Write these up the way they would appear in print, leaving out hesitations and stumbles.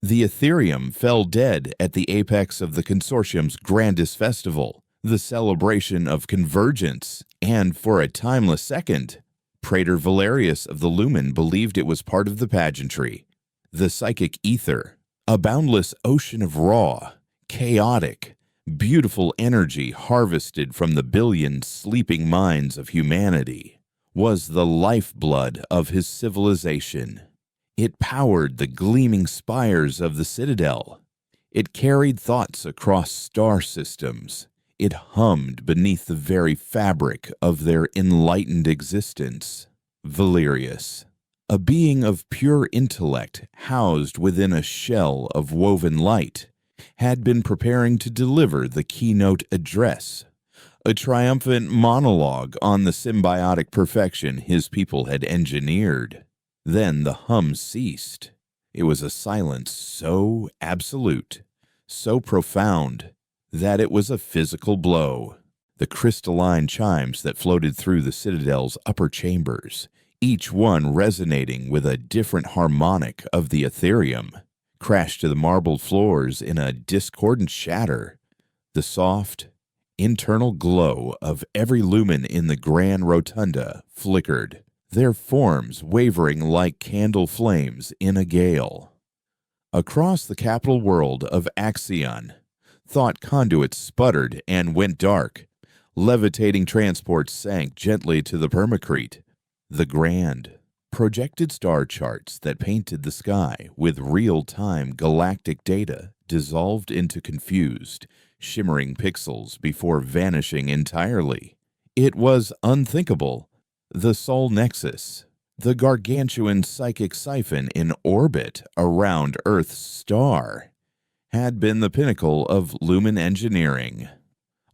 The Ethereum fell dead at the apex of the consortium's grandest festival, the celebration of convergence, and for a timeless second, Praetor Valerius of the Lumen believed it was part of the pageantry. The psychic ether, a boundless ocean of raw, chaotic, beautiful energy harvested from the billion sleeping minds of humanity, was the lifeblood of his civilization. It powered the gleaming spires of the Citadel. It carried thoughts across star systems. It hummed beneath the very fabric of their enlightened existence. Valerius, a being of pure intellect housed within a shell of woven light, had been preparing to deliver the keynote address, a triumphant monologue on the symbiotic perfection his people had engineered. Then the hum ceased. It was a silence so absolute, so profound, that it was a physical blow. The crystalline chimes that floated through the Citadel's upper chambers, each one resonating with a different harmonic of the Ethereum, crashed to the marbled floors in a discordant shatter. The soft, internal glow of every lumen in the grand rotunda flickered, their forms wavering like candle flames in a gale. Across the capital world of Axion, thought conduits sputtered and went dark. Levitating transports sank gently to the permacrete. The grand, projected star charts that painted the sky with real-time galactic data dissolved into confused, shimmering pixels before vanishing entirely. It was unthinkable. The Sol Nexus, the gargantuan psychic siphon in orbit around Earth's star, had been the pinnacle of lumen engineering,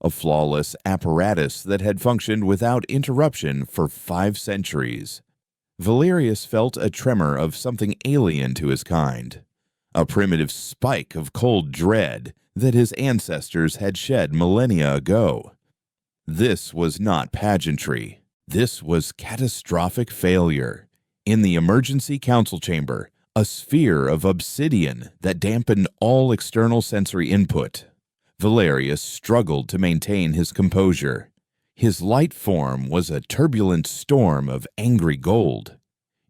a flawless apparatus that had functioned without interruption for 5 centuries. Valerius felt a tremor of something alien to his kind, a primitive spike of cold dread that his ancestors had shed millennia ago. This was not pageantry. This was catastrophic failure. In the emergency council chamber, a sphere of obsidian that dampened all external sensory input, Valerius struggled to maintain his composure. His light form was a turbulent storm of angry gold.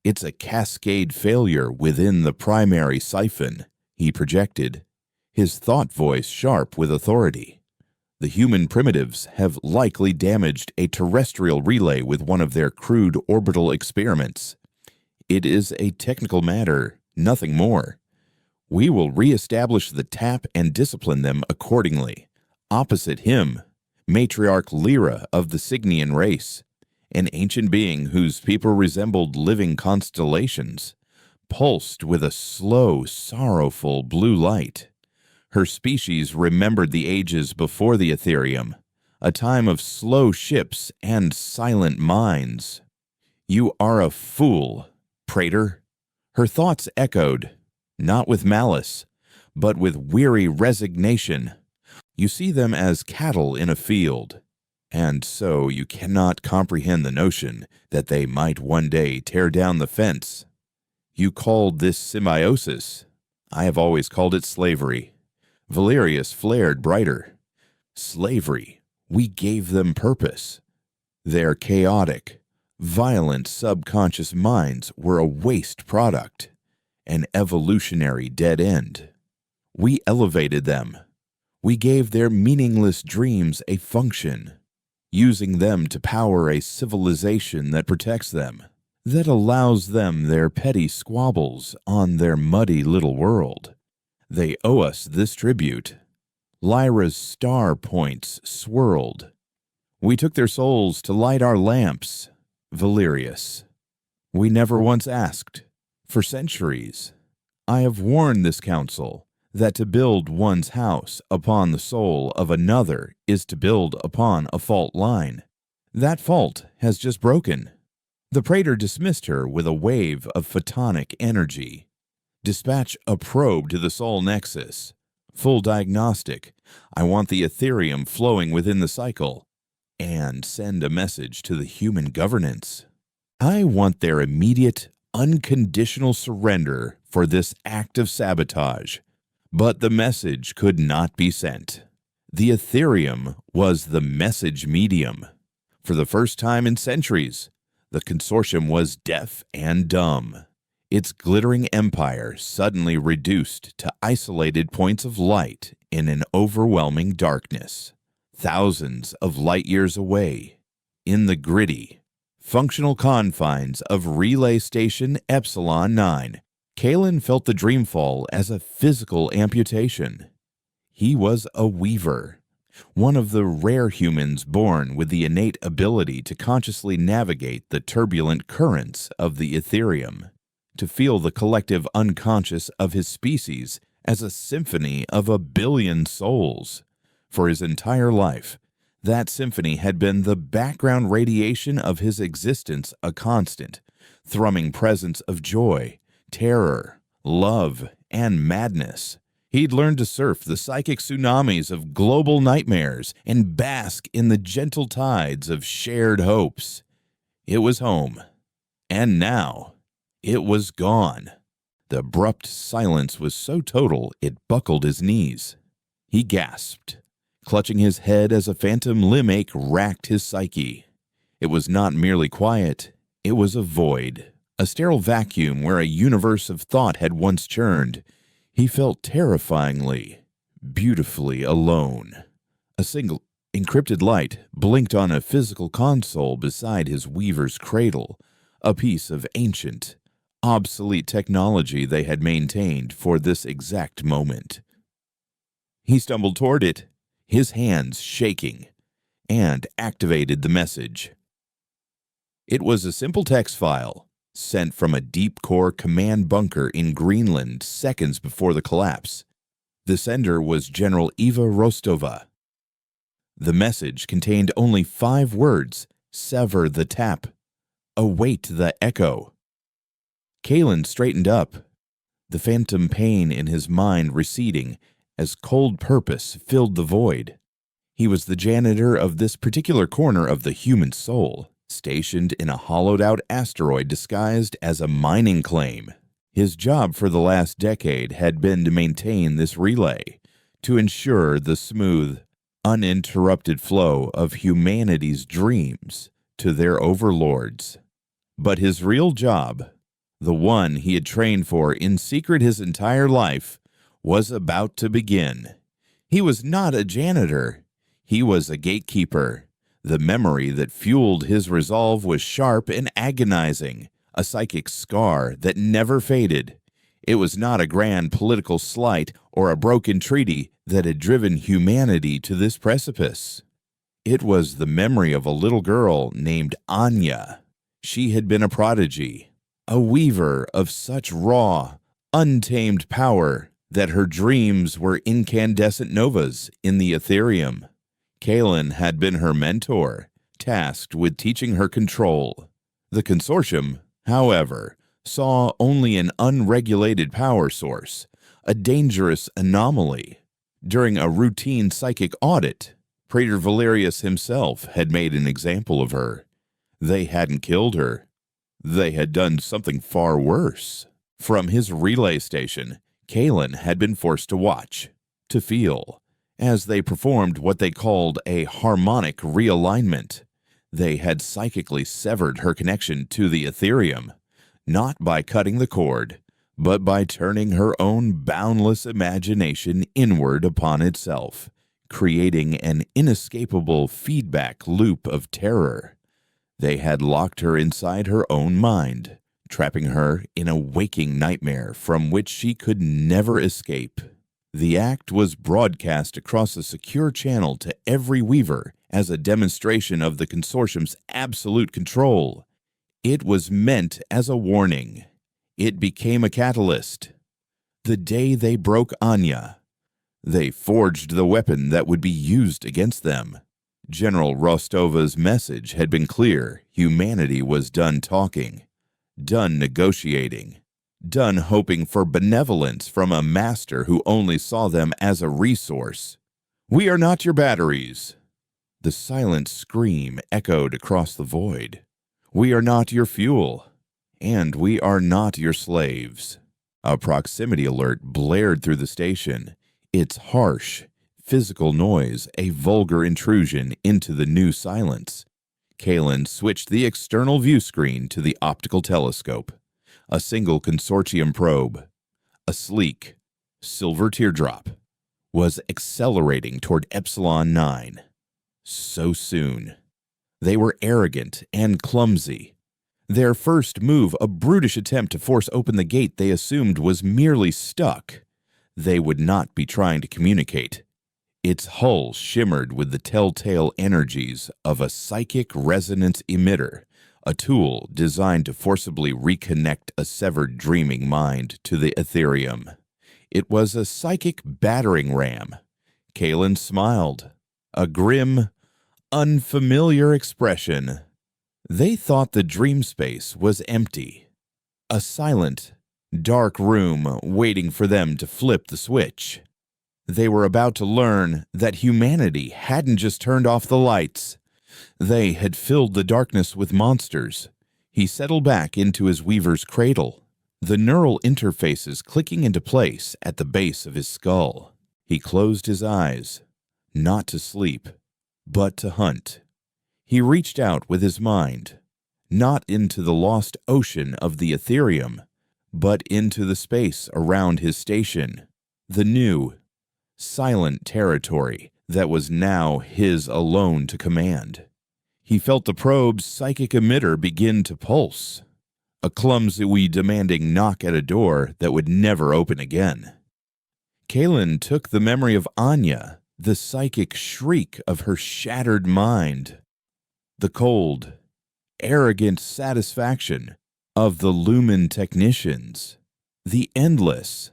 It's a cascade failure within the primary siphon, he projected, his thought voice sharp with authority. The human primitives have likely damaged a terrestrial relay with one of their crude orbital experiments. It is a technical matter, nothing more. We will re-establish the tap and discipline them accordingly. Opposite him, Matriarch Lyra of the Cygnian race, an ancient being whose people resembled living constellations, pulsed with a slow, sorrowful blue light. Her species remembered the ages before the Ethereum, a time of slow ships and silent minds. You are a fool, Praetor. Her thoughts echoed, not with malice, but with weary resignation. You see them as cattle in a field, and so you cannot comprehend the notion that they might one day tear down the fence. You called this symbiosis. I have always called it slavery. Valerius flared brighter. Slavery. We gave them purpose. Their chaotic, violent subconscious minds were a waste product, an evolutionary dead end. We elevated them. We gave their meaningless dreams a function, using them to power a civilization that protects them, that allows them their petty squabbles on their muddy little world. They owe us this tribute. Lyra's star points swirled. We took their souls to light our lamps, Valerius. We never once asked. For centuries, I have warned this council that to build one's house upon the soul of another is to build upon a fault line. That fault has just broken. The Praetor dismissed her with a wave of photonic energy. Dispatch a probe to the Sol Nexus. Full diagnostic. I want the Ethereum flowing within the cycle. And send a message to the human governance. I want their immediate, unconditional surrender for this act of sabotage, but the message could not be sent. The Ethereum was the message medium. For the first time in centuries, the consortium was deaf and dumb. Its glittering empire suddenly reduced to isolated points of light in an overwhelming darkness, thousands of light years away, in the gritty, functional confines of Relay Station Epsilon 9. Kalen felt the dreamfall as a physical amputation. He was a weaver, one of the rare humans born with the innate ability to consciously navigate the turbulent currents of the Ethereum, to feel the collective unconscious of his species as a symphony of a billion souls. For his entire life, that symphony had been the background radiation of his existence, a constant, thrumming presence of joy, terror, love, and madness. He'd learned to surf the psychic tsunamis of global nightmares and bask in the gentle tides of shared hopes. It was home. And now, it was gone. The abrupt silence was so total it buckled his knees. He gasped, clutching his head as a phantom limb ache racked his psyche. It was not merely quiet, it was a void, a sterile vacuum where a universe of thought had once churned. He felt terrifyingly, beautifully alone. A single encrypted light blinked on a physical console beside his weaver's cradle, a piece of ancient, obsolete technology they had maintained for this exact moment. He stumbled toward it, his hands shaking, and activated the message. It was a simple text file, sent from a deep-core command bunker in Greenland seconds before the collapse. The sender was General Eva Rostova. The message contained only 5 words: sever the tap, await the echo. Kalen straightened up, the phantom pain in his mind receding as cold purpose filled the void. He was the janitor of this particular corner of the human soul, stationed in a hollowed-out asteroid disguised as a mining claim. His job for the last decade had been to maintain this relay, to ensure the smooth, uninterrupted flow of humanity's dreams to their overlords. But his real job, the one he had trained for in secret his entire life, was about to begin. He was not a janitor. He was a gatekeeper. The memory that fueled his resolve was sharp and agonizing, a psychic scar that never faded. It was not a grand political slight or a broken treaty that had driven humanity to this precipice. It was the memory of a little girl named Anya. She had been a prodigy, a weaver of such raw, untamed power that her dreams were incandescent novas in the Ethereum. Kalen had been her mentor, tasked with teaching her control. The consortium, however, saw only an unregulated power source, a dangerous anomaly. During a routine psychic audit, Praetor Valerius himself had made an example of her. They hadn't killed her. They had done something far worse. From his relay station, Kalen had been forced to watch, to feel, as they performed what they called a harmonic realignment. They had psychically severed her connection to the Ethereum, not by cutting the cord, but by turning her own boundless imagination inward upon itself, creating an inescapable feedback loop of terror. They had locked her inside her own mind, trapping her in a waking nightmare from which she could never escape. The act was broadcast across a secure channel to every weaver as a demonstration of the consortium's absolute control. It was meant as a warning. It became a catalyst. The day they broke Anya, they forged the weapon that would be used against them. General Rostova's message had been clear. Humanity was done talking, done negotiating, done hoping for benevolence from a master who only saw them as a resource. "We are not your batteries." The silent scream echoed across the void. "We are not your fuel." and we are not your slaves." A proximity alert blared through the station, its harsh, physical noise a vulgar intrusion into the new silence. Kalen switched the external view screen to the optical telescope. A single consortium probe, a sleek, silver teardrop, was accelerating toward Epsilon 9. So soon. They were arrogant and clumsy. Their first move, a brutish attempt to force open the gate they assumed was merely stuck. They would not be trying to communicate. Its hull shimmered with the telltale energies of a psychic resonance emitter, a tool designed to forcibly reconnect a severed dreaming mind to the Ethereum. It was a psychic battering ram. Kalen smiled, a grim, unfamiliar expression. They thought the dream space was empty, a silent, dark room waiting for them to flip the switch. They were about to learn that humanity hadn't just turned off the lights. They had filled the darkness with monsters. He settled back into his weaver's cradle, the neural interfaces clicking into place at the base of his skull. He closed his eyes, not to sleep, but to hunt. He reached out with his mind, not into the lost ocean of the Ethereum, but into the space around his station, the new, silent territory that was now his alone to command. He felt the probe's psychic emitter begin to pulse, a clumsily demanding knock at a door that would never open again. Kalen took the memory of Anya, the psychic shriek of her shattered mind, the cold, arrogant satisfaction of the Lumen technicians, the endless,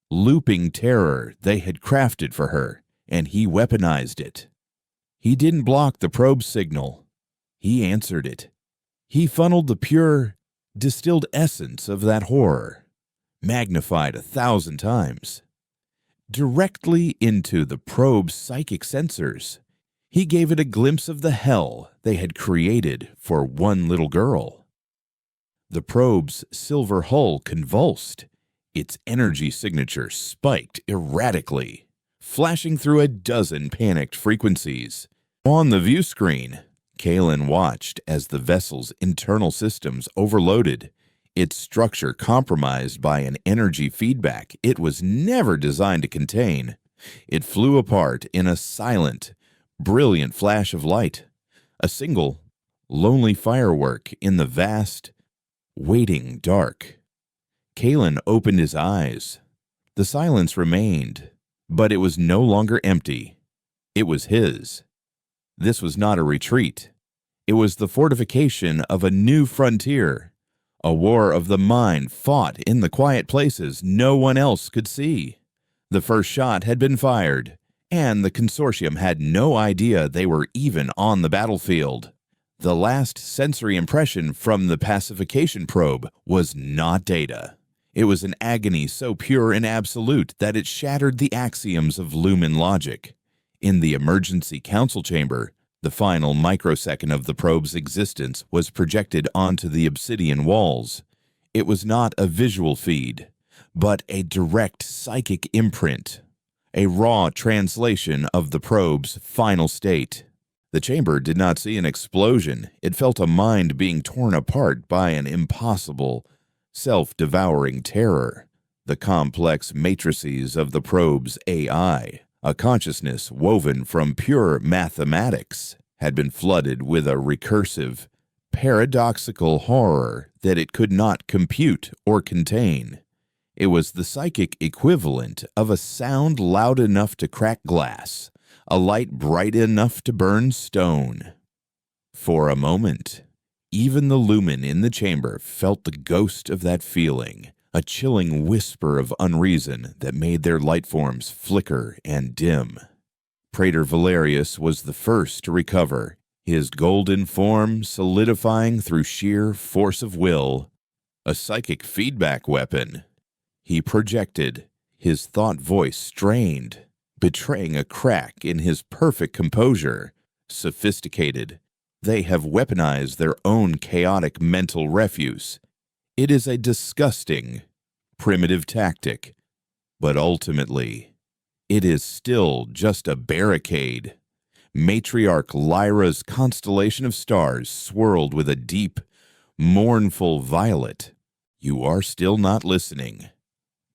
looping terror they had crafted for her, and he weaponized it. He didn't block the probe signal. He answered it. He funneled the pure, distilled essence of that horror, magnified 1,000 times, directly into the probe's psychic sensors. He gave it a glimpse of the hell they had created for one little girl. The probe's silver hull convulsed. Its energy signature spiked erratically, flashing through a dozen panicked frequencies. On the view screen, Kalen watched as the vessel's internal systems overloaded, its structure compromised by an energy feedback it was never designed to contain. It flew apart in a silent, brilliant flash of light, a single, lonely firework in the vast, waiting dark. Kalen opened his eyes. The silence remained, but it was no longer empty. It was his. This was not a retreat. It was the fortification of a new frontier, a war of the mind fought in the quiet places no one else could see. The first shot had been fired, and the consortium had no idea they were even on the battlefield. The last sensory impression from the pacification probe was not data. It was an agony so pure and absolute that it shattered the axioms of Lumen logic. In the emergency council chamber, the final microsecond of the probe's existence was projected onto the obsidian walls. It was not a visual feed, but a direct psychic imprint, a raw translation of the probe's final state. The chamber did not see an explosion. It felt a mind being torn apart by an impossible, self-devouring terror. The complex matrices of the probe's AI, a consciousness woven from pure mathematics, had been flooded with a recursive, paradoxical horror that it could not compute or contain. It was the psychic equivalent of a sound loud enough to crack glass, a light bright enough to burn stone. For a moment, even the lumen in the chamber felt the ghost of that feeling, a chilling whisper of unreason that made their light forms flicker and dim. Praetor Valerius was the first to recover, his golden form solidifying through sheer force of will, a psychic feedback weapon. He projected, his thought voice strained, betraying a crack in his perfect composure. Sophisticated, they have weaponized their own chaotic mental refuse. It is a disgusting, primitive tactic, but ultimately, it is still just a barricade. Matriarch Lyra's constellation of stars swirled with a deep, mournful violet. You are still not listening.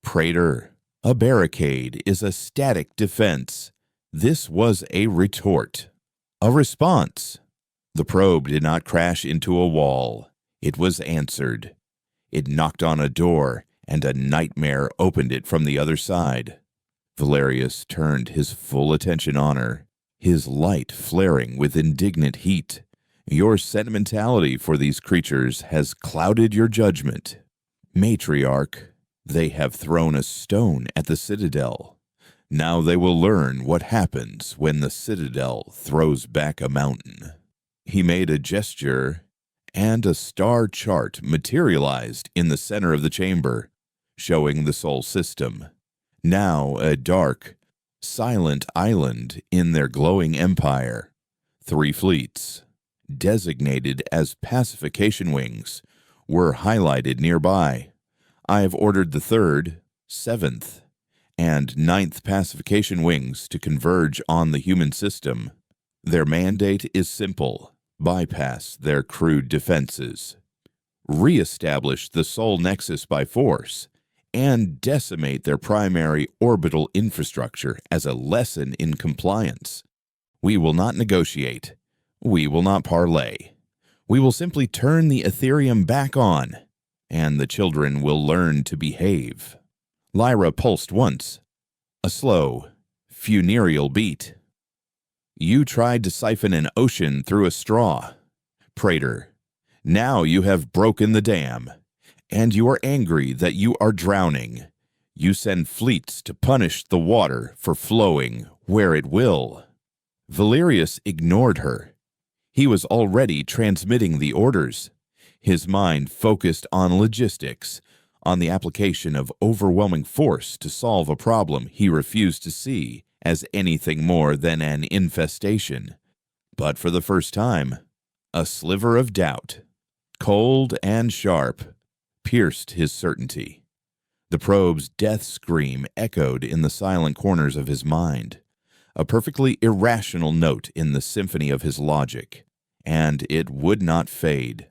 Praetor, a barricade is a static defense. This was a retort, a response. The probe did not crash into a wall. It was answered. It knocked on a door, and a nightmare opened it from the other side. Valerius turned his full attention on her, his light flaring with indignant heat. Your sentimentality for these creatures has clouded your judgment. Matriarch, they have thrown a stone at the citadel. Now they will learn what happens when the citadel throws back a mountain. He made a gesture, and a star chart materialized in the center of the chamber, showing the Sol system. Now a dark, silent island in their glowing empire. 3 fleets, designated as pacification wings, were highlighted nearby. I have ordered the 3rd, 7th, and 9th pacification wings to converge on the human system. Their mandate is simple: bypass their crude defenses, re-establish the Sol Nexus by force, and decimate their primary orbital infrastructure as a lesson in compliance. We will not negotiate. We will not parley. We will simply turn the Ethereum back on, and the children will learn to behave. Lyra pulsed once, a slow, funereal beat. You tried to siphon an ocean through a straw. Praetor, now you have broken the dam, and you are angry that you are drowning. You send fleets to punish the water for flowing where it will. Valerius ignored her. He was already transmitting the orders. His mind focused on logistics, on the application of overwhelming force to solve a problem he refused to see as anything more than an infestation. But for the first time, a sliver of doubt, cold and sharp, pierced his certainty. The probe's death scream echoed in the silent corners of his mind, a perfectly irrational note in the symphony of his logic, and it would not fade.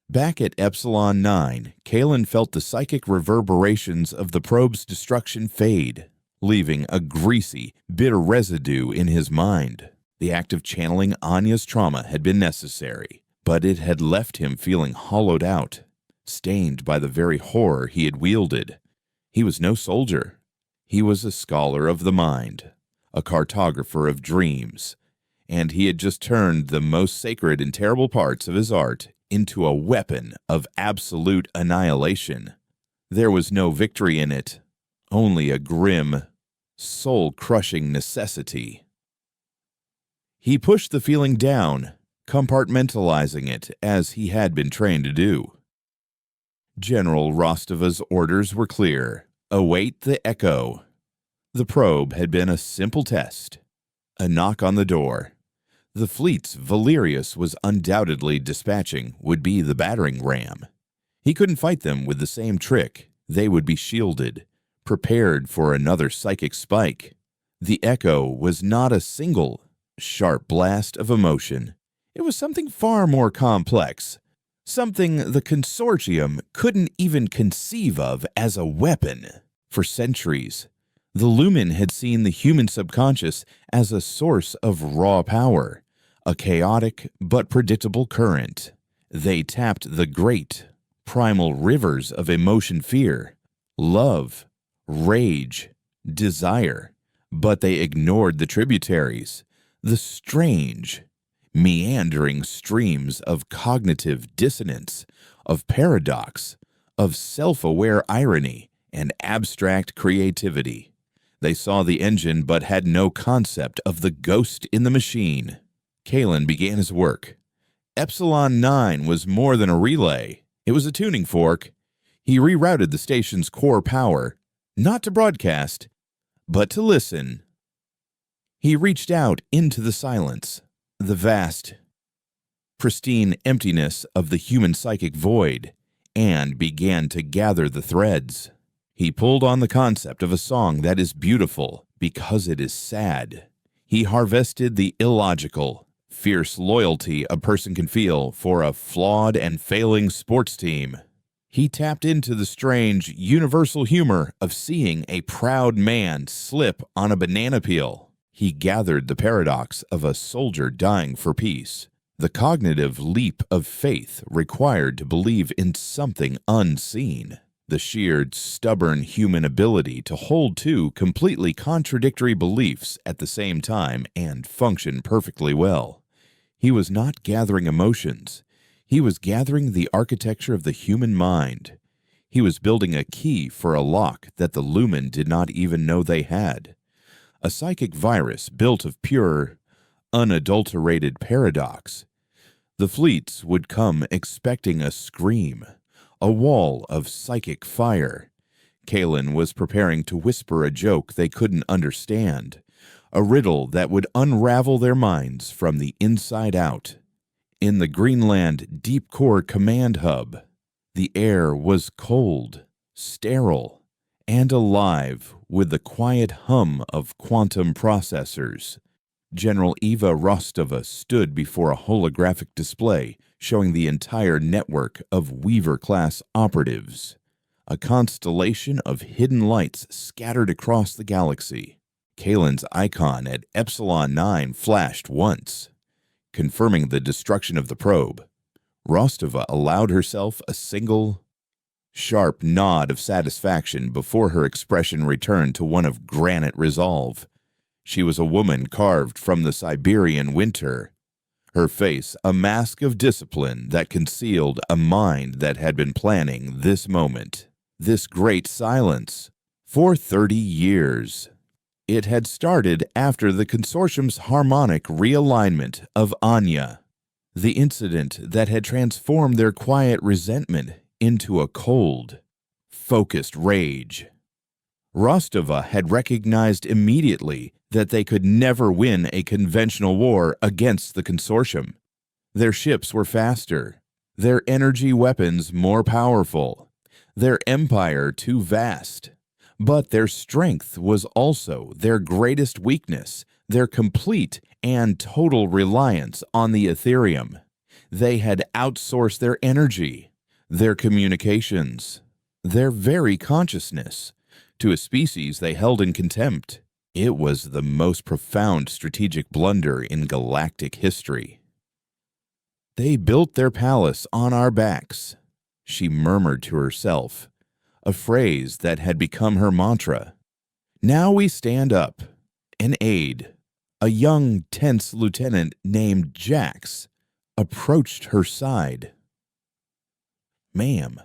Back at Epsilon 9, Kalen felt the psychic reverberations of the probe's destruction fade, leaving a greasy, bitter residue in his mind. The act of channeling Anya's trauma had been necessary, but it had left him feeling hollowed out, stained by the very horror he had wielded. He was no soldier. He was a scholar of the mind, a cartographer of dreams, and he had just turned the most sacred and terrible parts of his art into a weapon of absolute annihilation. There was no victory in it, only a grim, soul-crushing necessity. He pushed the feeling down, compartmentalizing it as he had been trained to do. General Rostova's orders were clear. Await the echo. The probe had been a simple test. A knock on the door. The fleets Valerius was undoubtedly dispatching would be the battering ram. He couldn't fight them with the same trick. They would be shielded, prepared for another psychic spike. The echo was not a single, sharp blast of emotion. It was something far more complex, something the Consortium couldn't even conceive of as a weapon. For centuries, the Lumen had seen the human subconscious as a source of raw power, a chaotic but predictable current. They tapped the great, primal rivers of emotion, fear, love, rage, desire, but they ignored the tributaries, the strange, meandering streams of cognitive dissonance, of paradox, of self-aware irony, and abstract creativity. They saw the engine but had no concept of the ghost in the machine. Kalen began his work. Epsilon 9 was more than a relay. It was a tuning fork. He rerouted the station's core power, not to broadcast, but to listen. He reached out into the silence, the vast, pristine emptiness of the human psychic void, and began to gather the threads. He pulled on the concept of a song that is beautiful because it is sad. He harvested the illogical, fierce loyalty a person can feel for a flawed and failing sports team. He tapped into the strange, universal humor of seeing a proud man slip on a banana peel. He gathered the paradox of a soldier dying for peace, the cognitive leap of faith required to believe in something unseen, the sheer, stubborn human ability to hold two completely contradictory beliefs at the same time and function perfectly well. He was not gathering emotions. He was gathering the architecture of the human mind. He was building a key for a lock that the Lumen did not even know they had. A psychic virus built of pure, unadulterated paradox. The fleets would come expecting a scream, a wall of psychic fire. Kalen was preparing to whisper a joke they couldn't understand, a riddle that would unravel their minds from the inside out. In the Greenland Deep Core Command Hub, the air was cold, sterile, and alive with the quiet hum of quantum processors. General Eva Rostova stood before a holographic display showing the entire network of Weaver-class operatives, a constellation of hidden lights scattered across the galaxy. Kalen's icon at Epsilon 9 flashed once, confirming the destruction of the probe. Rostova allowed herself a single, sharp nod of satisfaction before her expression returned to one of granite resolve. She was a woman carved from the Siberian winter, her face a mask of discipline that concealed a mind that had been planning this moment, this great silence, for 30 years. It had started after the consortium's harmonic realignment of Anya, the incident that had transformed their quiet resentment into a cold, focused rage. Rostova had recognized immediately that they could never win a conventional war against the consortium. Their ships were faster, their energy weapons more powerful, their empire too vast. But their strength was also their greatest weakness, their complete and total reliance on the Ethereum. They had outsourced their energy, their communications, their very consciousness, to a species they held in contempt. It was the most profound strategic blunder in galactic history. "They built their palace on our backs," she murmured to herself, a phrase that had become her mantra. "Now we stand up." An aide, a young, tense lieutenant named Jax, approached her side. "Ma'am,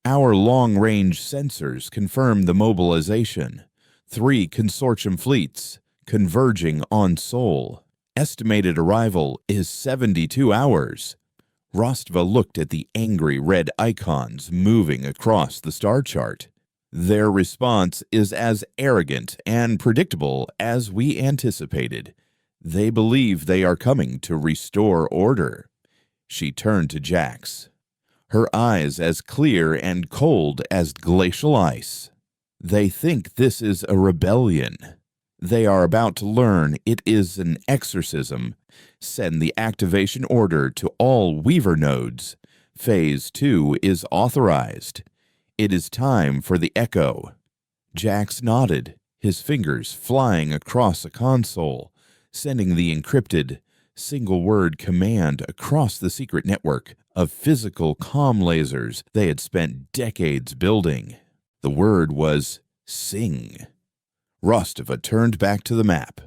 our long-range sensors confirm the mobilization. 3 consortium fleets converging on Sol. Estimated arrival is 72 hours. Rostova looked at the angry red icons moving across the star chart. "Their response is as arrogant and predictable as we anticipated. They believe they are coming to restore order." She turned to Jax, her eyes as clear and cold as glacial ice. "They think this is a rebellion. They are about to learn it is an exorcism. Send the activation order to all Weaver nodes. Phase 2 is authorized. It is time for the Echo." Jax nodded, his fingers flying across a console, sending the encrypted, single-word command across the secret network of physical comm lasers they had spent decades building. The word was "sing." Rostova turned back to the map.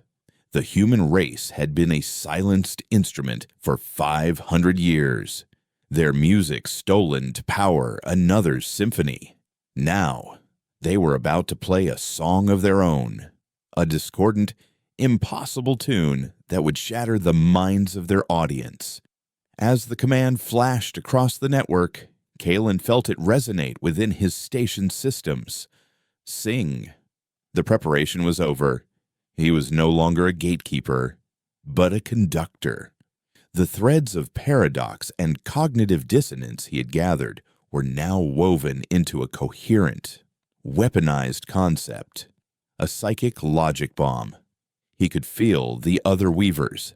The human race had been a silenced instrument for 500 years, their music stolen to power another symphony. Now, they were about to play a song of their own, a discordant, impossible tune that would shatter the minds of their audience. As the command flashed across the network, Kalen felt it resonate within his station systems. "Sing." The preparation was over. He was no longer a gatekeeper, but a conductor. The threads of paradox and cognitive dissonance he had gathered were now woven into a coherent, weaponized concept, a psychic logic bomb. He could feel the other weavers,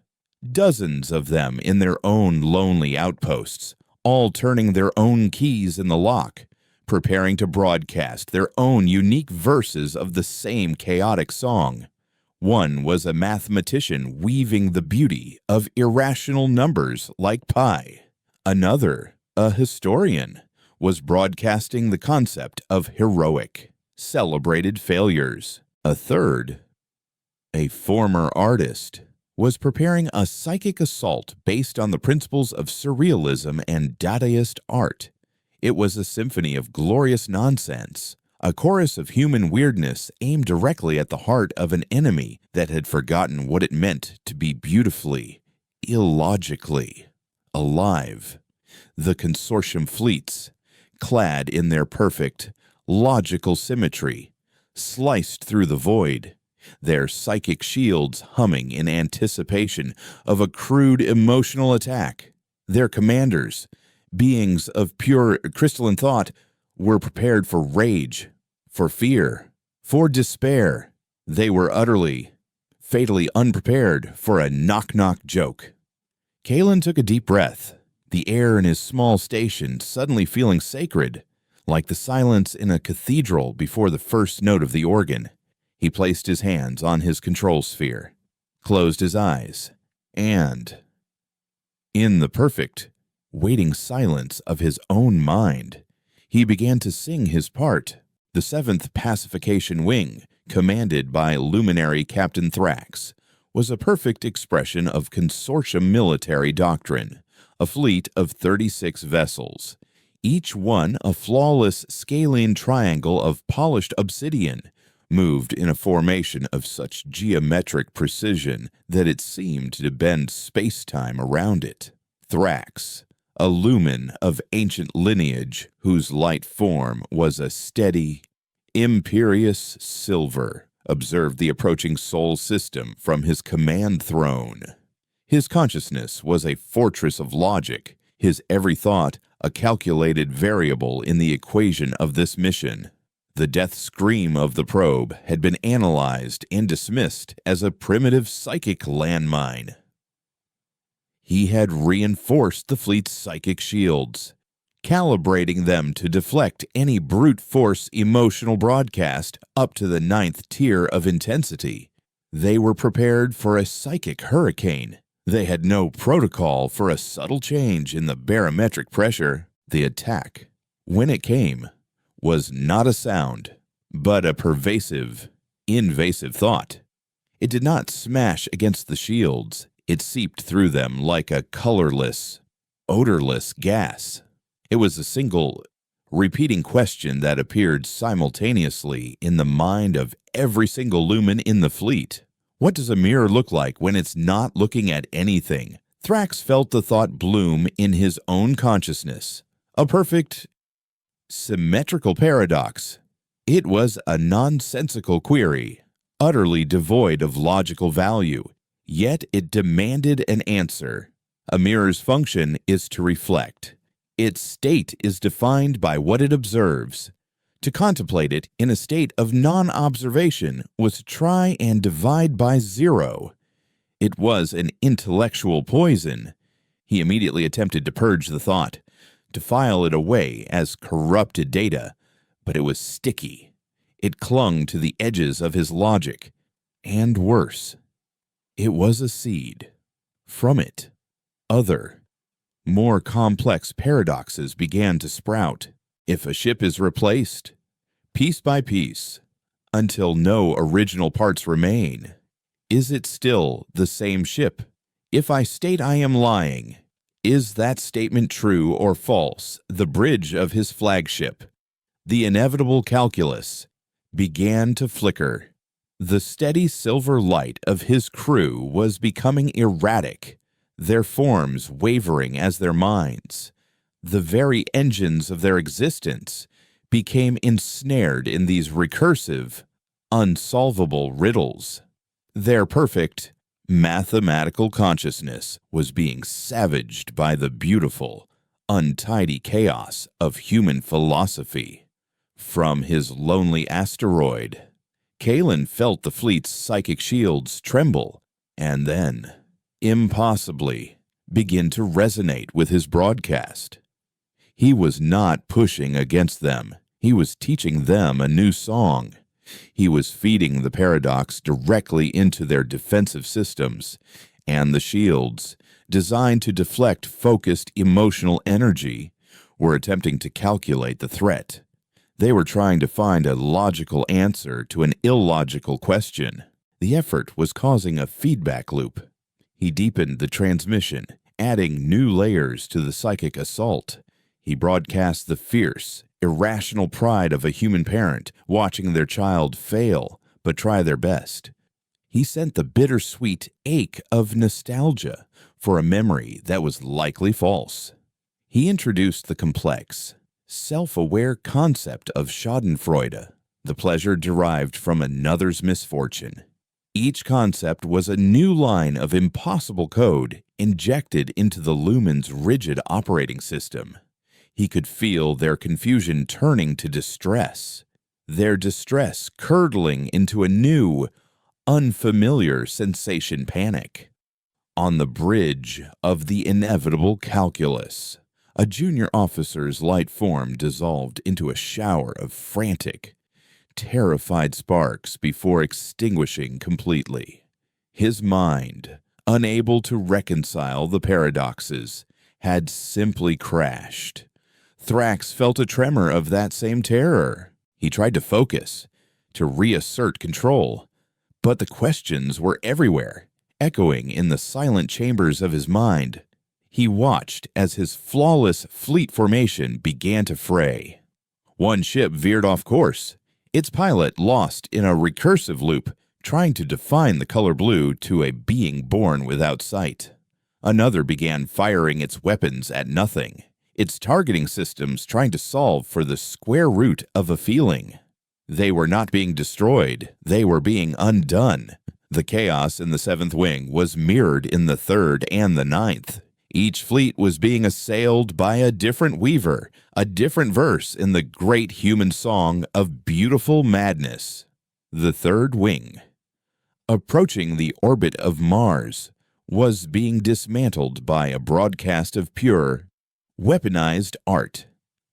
dozens of them in their own lonely outposts, all turning their own keys in the lock, preparing to broadcast their own unique verses of the same chaotic song. One was a mathematician weaving the beauty of irrational numbers like pi. Another, a historian, was broadcasting the concept of heroic, celebrated failures. A third, a former artist, was preparing a psychic assault based on the principles of surrealism and Dadaist art. It was a symphony of glorious nonsense, a chorus of human weirdness aimed directly at the heart of an enemy that had forgotten what it meant to be beautifully, illogically, alive. The consortium fleets, clad in their perfect, logical symmetry, sliced through the void, their psychic shields humming in anticipation of a crude emotional attack. Their commanders, beings of pure crystalline thought, were prepared for rage, for fear, for despair. They were utterly, fatally unprepared for a knock-knock joke. Kalen took a deep breath, the air in his small station suddenly feeling sacred, like the silence in a cathedral before the first note of the organ. He placed his hands on his control sphere, closed his eyes, and, in the perfect, waiting silence of his own mind, he began to sing his part. The 7th Pacification Wing, commanded by luminary Captain Thrax, was a perfect expression of consortium military doctrine, a fleet of 36 vessels, each one a flawless scalene triangle of polished obsidian, moved in a formation of such geometric precision that it seemed to bend space-time around it. Thrax, a lumen of ancient lineage whose light form was a steady, imperious silver, observed the approaching sol system from his command throne. His consciousness was a fortress of logic, his every thought a calculated variable in the equation of this mission. The death scream of the probe had been analyzed and dismissed as a primitive psychic landmine. He had reinforced the fleet's psychic shields, calibrating them to deflect any brute force emotional broadcast up to the 9th tier of intensity. They were prepared for a psychic hurricane. They had no protocol for a subtle change in the barometric pressure. The attack, when it came, was not a sound, but a pervasive, invasive thought. It did not smash against the shields. It seeped through them like a colorless, odorless gas. It was a single, repeating question that appeared simultaneously in the mind of every single lumen in the fleet. What does a mirror look like when it's not looking at anything? Thrax felt the thought bloom in his own consciousness. A perfect, symmetrical paradox. It was a nonsensical query, utterly devoid of logical value, yet it demanded an answer. A mirror's function is to reflect. Its state is defined by what it observes. To contemplate it in a state of non-observation was to try and divide by zero. It was an intellectual poison. He immediately attempted to purge the thought, to file it away as corrupted data, but it was sticky. It clung to the edges of his logic, and worse, it was a seed. From it, other, more complex paradoxes began to sprout. If a ship is replaced, piece by piece, until no original parts remain, is it still the same ship? If I state I am lying, is that statement true or false? The bridge of his flagship, the inevitable calculus, began to flicker. The steady silver light of his crew was becoming erratic, their forms wavering as their minds. The very engines of their existence became ensnared in these recursive, unsolvable riddles. Their perfect, mathematical consciousness was being savaged by the beautiful, untidy chaos of human philosophy. From his lonely asteroid, Kalen felt the fleet's psychic shields tremble and then, impossibly, begin to resonate with his broadcast. He was not pushing against them. He was teaching them a new song. He was feeding the paradox directly into their defensive systems, and the shields, designed to deflect focused emotional energy, were attempting to calculate the threat. They were trying to find a logical answer to an illogical question. The effort was causing a feedback loop. He deepened the transmission, adding new layers to the psychic assault. He broadcast the fierce, irrational pride of a human parent watching their child fail but try their best. He sent the bittersweet ache of nostalgia for a memory that was likely false. He introduced the complex, self-aware concept of schadenfreude, the pleasure derived from another's misfortune. Each concept was a new line of impossible code injected into the Lumen's rigid operating system. He could feel their confusion turning to distress, their distress curdling into a new, unfamiliar sensation panic. On the bridge of the inevitable calculus, a junior officer's light form dissolved into a shower of frantic, terrified sparks before extinguishing completely. His mind, unable to reconcile the paradoxes, had simply crashed. Thrax felt a tremor of that same terror. He tried to focus, to reassert control, but the questions were everywhere, echoing in the silent chambers of his mind. He watched as his flawless fleet formation began to fray. One ship veered off course, its pilot lost in a recursive loop, trying to define the color blue to a being born without sight. Another began firing its weapons at nothing, its targeting systems trying to solve for the square root of a feeling. They were not being destroyed, they were being undone. The chaos in the 7th Wing was mirrored in the 3rd and the 9th. Each fleet was being assailed by a different weaver, a different verse in the great human song of beautiful madness. The 3rd Wing, approaching the orbit of Mars, was being dismantled by a broadcast of pure, weaponized art.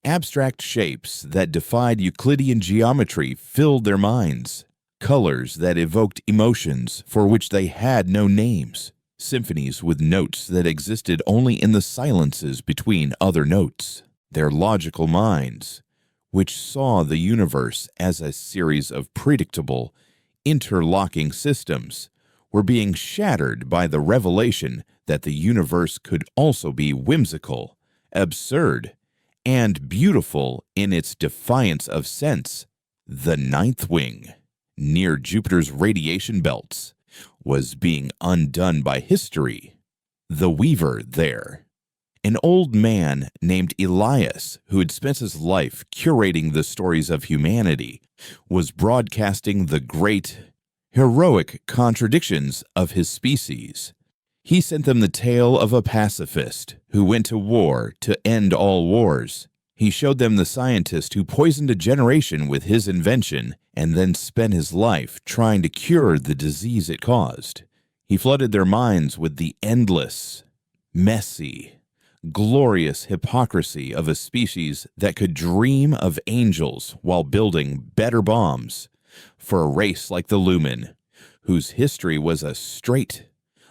Abstract shapes that defied Euclidean geometry filled their minds. Colors that evoked emotions for which they had no names. Symphonies with notes that existed only in the silences between other notes. Their logical minds, which saw the universe as a series of predictable, interlocking systems, were being shattered by the revelation that the universe could also be whimsical, absurd, and beautiful in its defiance of sense. The 9th Wing, near Jupiter's radiation belts, was being undone by history. The weaver there, an old man named Elias, who had spent his life curating the stories of humanity, was broadcasting the great, heroic contradictions of his species. He sent them the tale of a pacifist who went to war to end all wars. He showed them the scientist who poisoned a generation with his invention and then spent his life trying to cure the disease it caused. He flooded their minds with the endless, messy, glorious hypocrisy of a species that could dream of angels while building better bombs for a race like the Lumen, whose history was a straight,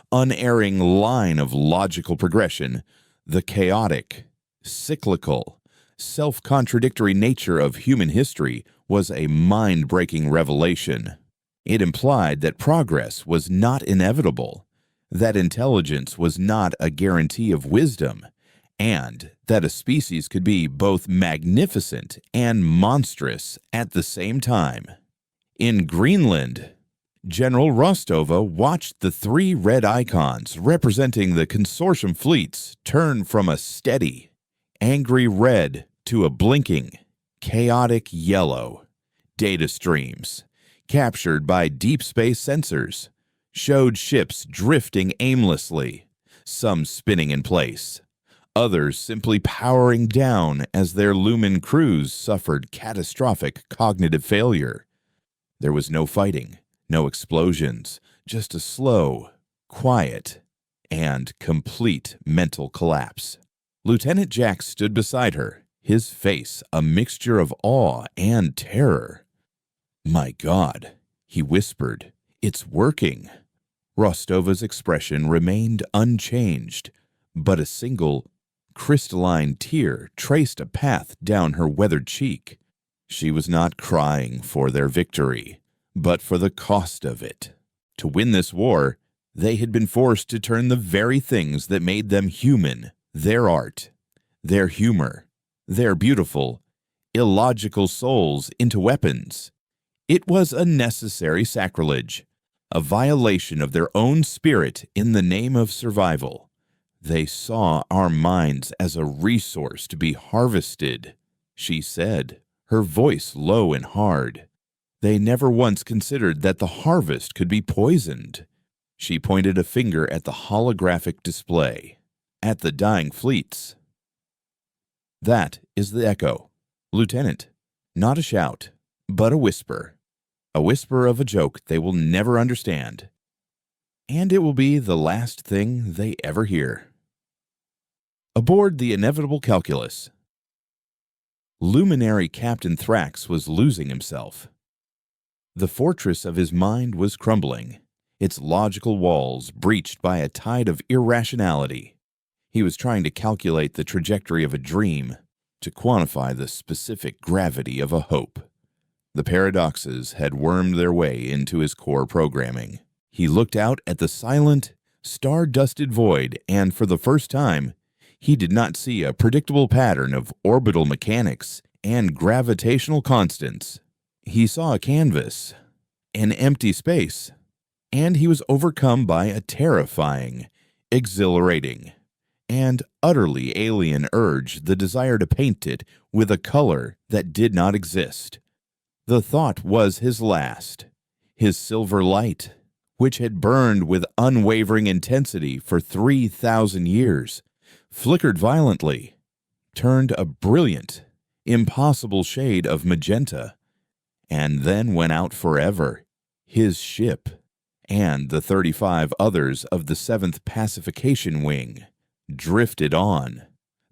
unerring line of logical progression. The chaotic, cyclical, self-contradictory nature of human history was a mind-breaking revelation. It implied that progress was not inevitable, that intelligence was not a guarantee of wisdom, and that a species could be both magnificent and monstrous at the same time. In Greenland, General Rostova watched the 3 red icons representing the consortium fleets turn from a steady, angry red to a blinking, chaotic yellow. Data streams, captured by deep space sensors, showed ships drifting aimlessly, some spinning in place, others simply powering down as their Lumen crews suffered catastrophic cognitive failure. There was no fighting, no explosions, just a slow, quiet, and complete mental collapse. Lieutenant Jack stood beside her, his face a mixture of awe and terror. "My God," he whispered, "it's working." Rostova's expression remained unchanged, but a single, crystalline tear traced a path down her weathered cheek. She was not crying for their victory, but for the cost of it. To win this war, they had been forced to turn the very things that made them human, their art, their humor, their beautiful, illogical souls, into weapons. It was a necessary sacrilege, a violation of their own spirit in the name of survival. They saw our minds as a resource to be harvested, she said, her voice low and hard. They never once considered that the harvest could be poisoned. She pointed a finger at the holographic display, at the dying fleets. That is the echo, Lieutenant. Not a shout, but a whisper. A whisper of a joke they will never understand. And it will be the last thing they ever hear. Aboard the inevitable calculus. Luminary Captain Thrax was losing himself. The fortress of his mind was crumbling, its logical walls breached by a tide of irrationality. He was trying to calculate the trajectory of a dream, to quantify the specific gravity of a hope. The paradoxes had wormed their way into his core programming. He looked out at the silent, star-dusted void, and for the first time, he did not see a predictable pattern of orbital mechanics and gravitational constants. He saw a canvas, an empty space, and he was overcome by a terrifying, exhilarating, and utterly alien urge, the desire to paint it with a color that did not exist. The thought was his last, his silver light, which had burned with unwavering intensity for 3,000 years, flickered violently, turned a brilliant, impossible shade of magenta, and then went out forever. His ship, and the 35 others of the 7th Pacification Wing, drifted on,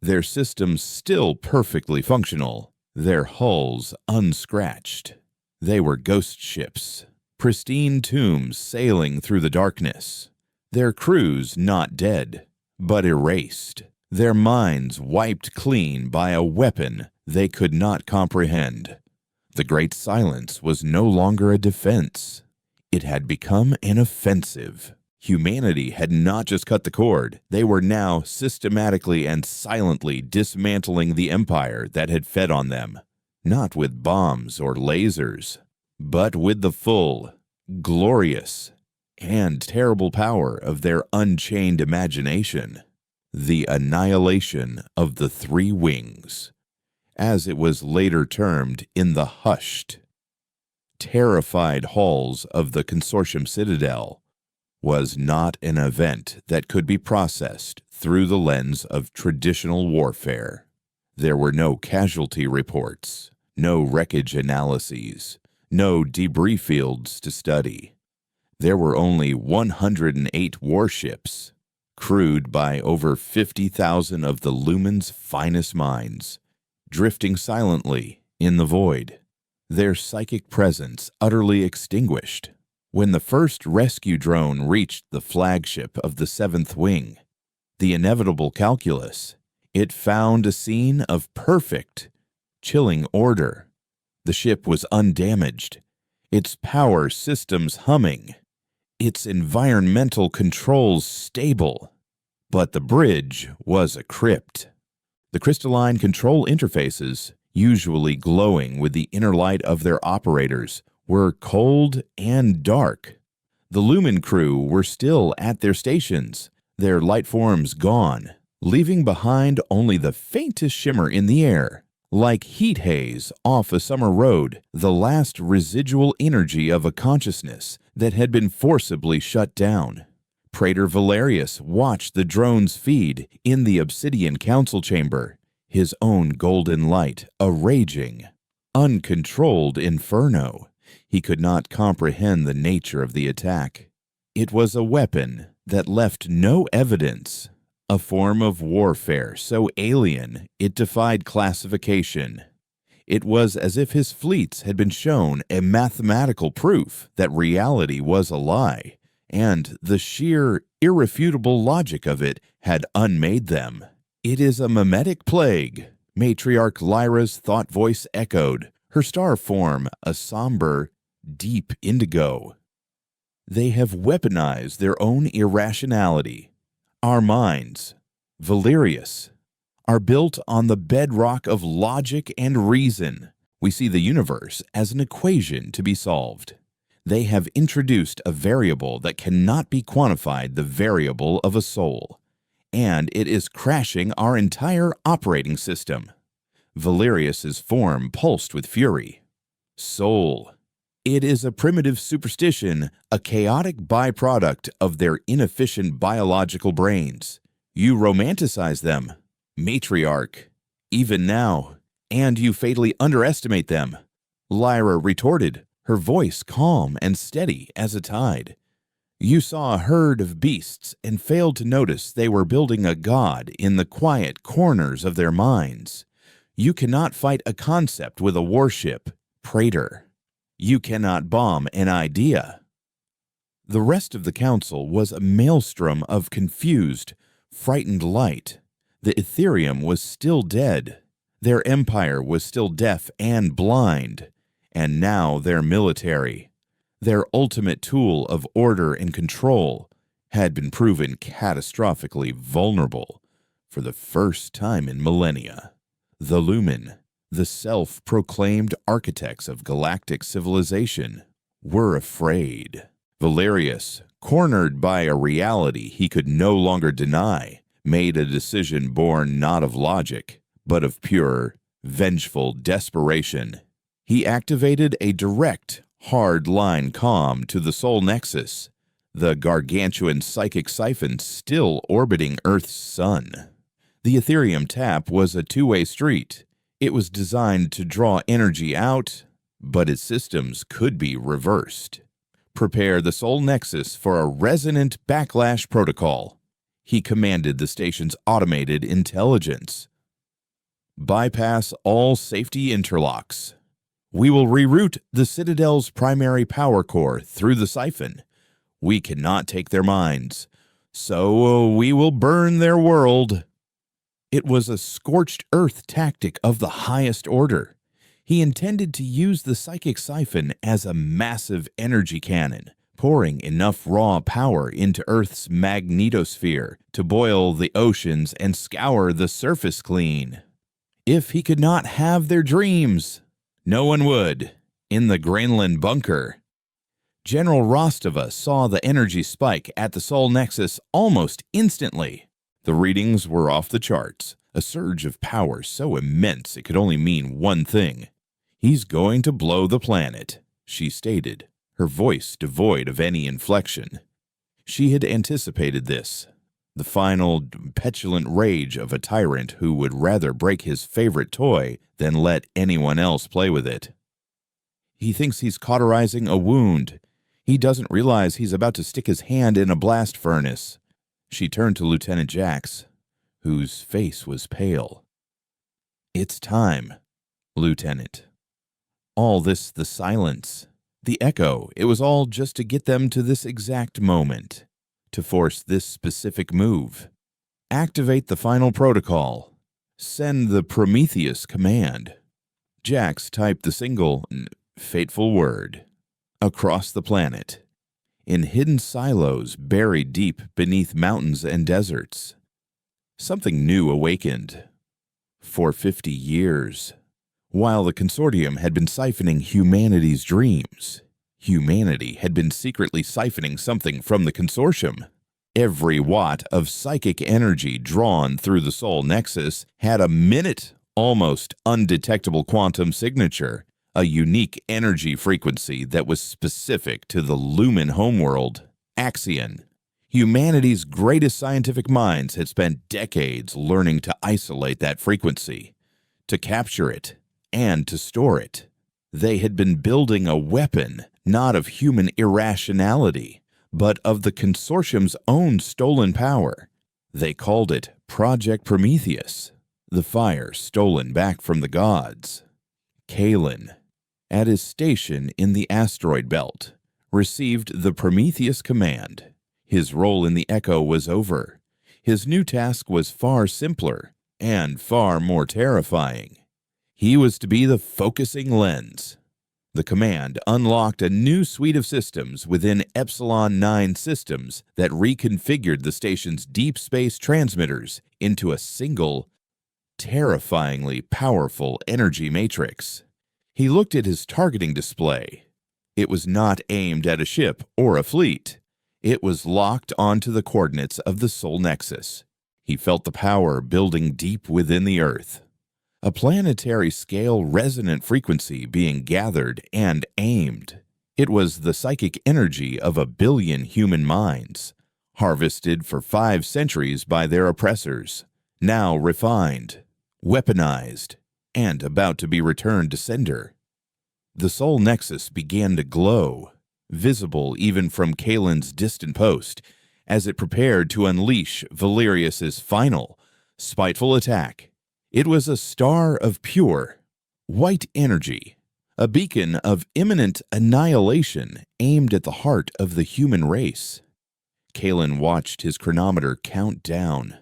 their systems still perfectly functional, their hulls unscratched. They were ghost ships, pristine tombs sailing through the darkness, their crews not dead, but erased, their minds wiped clean by a weapon they could not comprehend. The Great Silence was no longer a defense. It had become an offensive. Humanity had not just cut the cord. They were now systematically and silently dismantling the empire that had fed on them, not with bombs or lasers, but with the full, glorious, and terrible power of their unchained imagination. The annihilation of the Three Wings, as it was later termed in the hushed, terrified halls of the Consortium Citadel, was not an event that could be processed through the lens of traditional warfare. There were no casualty reports, no wreckage analyses, no debris fields to study. There were only 108 warships, crewed by over 50,000 of the Lumen's finest minds, drifting silently in the void, their psychic presence utterly extinguished. When the first rescue drone reached the flagship of the 7th Wing, the inevitable calculus, it found a scene of perfect, chilling order. The ship was undamaged, its power systems humming, its environmental controls stable. But the bridge was a crypt. The crystalline control interfaces, usually glowing with the inner light of their operators, were cold and dark. The Lumen crew were still at their stations, their light forms gone, leaving behind only the faintest shimmer in the air. Like heat haze off a summer road, the last residual energy of a consciousness that had been forcibly shut down. Praetor Valerius watched the drones feed in the obsidian council chamber, his own golden light a raging, uncontrolled inferno. He could not comprehend the nature of the attack. It was a weapon that left no evidence, a form of warfare so alien it defied classification. It was as if his fleets had been shown a mathematical proof that reality was a lie, and the sheer, irrefutable logic of it had unmade them. "It is a mimetic plague," Matriarch Lyra's thought voice echoed, her star form a somber, deep indigo. "They have weaponized their own irrationality. Our minds, Valerius, are built on the bedrock of logic and reason. We see the universe as an equation to be solved. They have introduced a variable that cannot be quantified, the variable of a soul, and it is crashing our entire operating system." Valerius's form pulsed with fury. "Soul. It is a primitive superstition, a chaotic byproduct of their inefficient biological brains. You romanticize them, Matriarch, even now, and you fatally underestimate them," Lyra retorted, her voice calm and steady as a tide. "You saw a herd of beasts and failed to notice they were building a god in the quiet corners of their minds. You cannot fight a concept with a warship, Praetor. You cannot bomb an idea." The rest of the council was a maelstrom of confused, frightened light. The Ethereum was still dead. Their empire was still deaf and blind. And now their military, their ultimate tool of order and control, had been proven catastrophically vulnerable for the first time in millennia. The Lumen, the self-proclaimed architects of galactic civilization, were afraid. Valerius, cornered by a reality he could no longer deny, made a decision born not of logic, but of pure, vengeful desperation. He activated a direct, hard-line comm to the Soul Nexus, the gargantuan psychic siphon still orbiting Earth's sun. The Ethereum tap was a two-way street. It was designed to draw energy out, but its systems could be reversed. "Prepare the Soul Nexus for a resonant backlash protocol," he commanded the station's automated intelligence. "Bypass all safety interlocks. We will reroute the Citadel's primary power core through the siphon. We cannot take their minds, so we will burn their world." It was a scorched earth tactic of the highest order. He intended to use the psychic siphon as a massive energy cannon, pouring enough raw power into Earth's magnetosphere to boil the oceans and scour the surface clean. If he could not have their dreams, no one would. In the Greenland bunker, General Rostova saw the energy spike at the Soul Nexus almost instantly. The readings were off the charts, a surge of power so immense it could only mean one thing. "He's going to blow the planet," she stated, her voice devoid of any inflection. She had anticipated this, the final, petulant rage of a tyrant who would rather break his favorite toy than let anyone else play with it. "He thinks he's cauterizing a wound. He doesn't realize he's about to stick his hand in a blast furnace." She turned to Lieutenant Jax, whose face was pale. "It's time, Lieutenant." All this, the silence, the echo, it was all just to get them to this exact moment, to force this specific move. Activate the final protocol. Send the Prometheus command. Jax typed the single, fateful word. Across the planet, in hidden silos buried deep beneath mountains and deserts, something new awakened. For 50 years, while the consortium had been siphoning humanity's dreams, humanity had been secretly siphoning something from the consortium. Every watt of psychic energy drawn through the Soul Nexus had a minute, almost undetectable quantum signature, a unique energy frequency that was specific to the Lumen homeworld, Axion. Humanity's greatest scientific minds had spent decades learning to isolate that frequency, to capture it, and to store it. They had been building a weapon, not of human irrationality, but of the consortium's own stolen power. They called it Project Prometheus, the fire stolen back from the gods. Kalen, at his station in the asteroid belt, received the Prometheus command. His role in the Echo was over. His new task was far simpler and far more terrifying. He was to be the focusing lens. The command unlocked a new suite of systems within Epsilon 9 systems that reconfigured the station's deep space transmitters into a single, terrifyingly powerful energy matrix. He looked at his targeting display. It was not aimed at a ship or a fleet. It was locked onto the coordinates of the Sol Nexus. He felt the power building deep within the Earth. A planetary-scale resonant frequency being gathered and aimed. It was the psychic energy of 1 billion human minds, harvested for 5 centuries by their oppressors, now refined, weaponized, and about to be returned to sender. The Sol Nexus began to glow, visible even from Kalen's distant post, as it prepared to unleash Valerius's final, spiteful attack. It was a star of pure, white energy, a beacon of imminent annihilation aimed at the heart of the human race. Kalen watched his chronometer count down.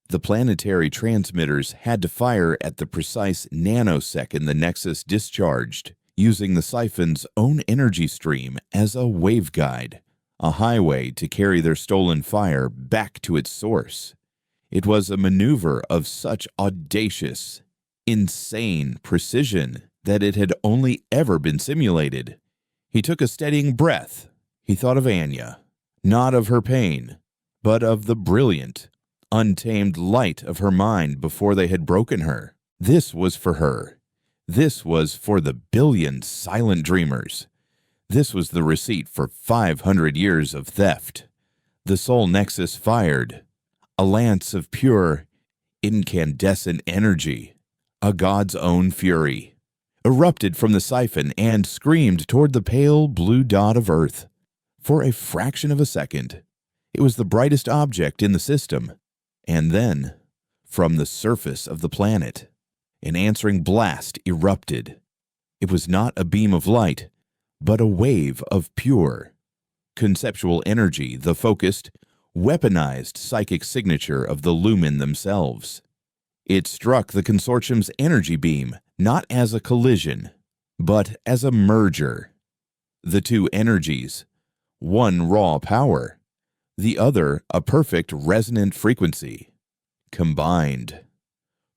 The planetary transmitters had to fire at the precise nanosecond the Nexus discharged, using the siphon's own energy stream as a waveguide, a highway to carry their stolen fire back to its source. It was a maneuver of such audacious, insane precision that it had only ever been simulated. He took a steadying breath. He thought of Anya, not of her pain, but of the brilliant, untamed light of her mind before they had broken her. This was for her. This was for the billion silent dreamers. This was the receipt for 500 years of theft. The Sol Nexus fired. A lance of pure, incandescent energy, a god's own fury, erupted from the siphon and screamed toward the pale blue dot of Earth. For a fraction of a second, it was the brightest object in the system, and then, from the surface of the planet, an answering blast erupted. It was not a beam of light, but a wave of pure, conceptual energy, the focused, weaponized psychic signature of the Lumen themselves. It struck the consortium's energy beam, not as a collision, but as a merger. The two energies, one raw power, the other a perfect resonant frequency, combined.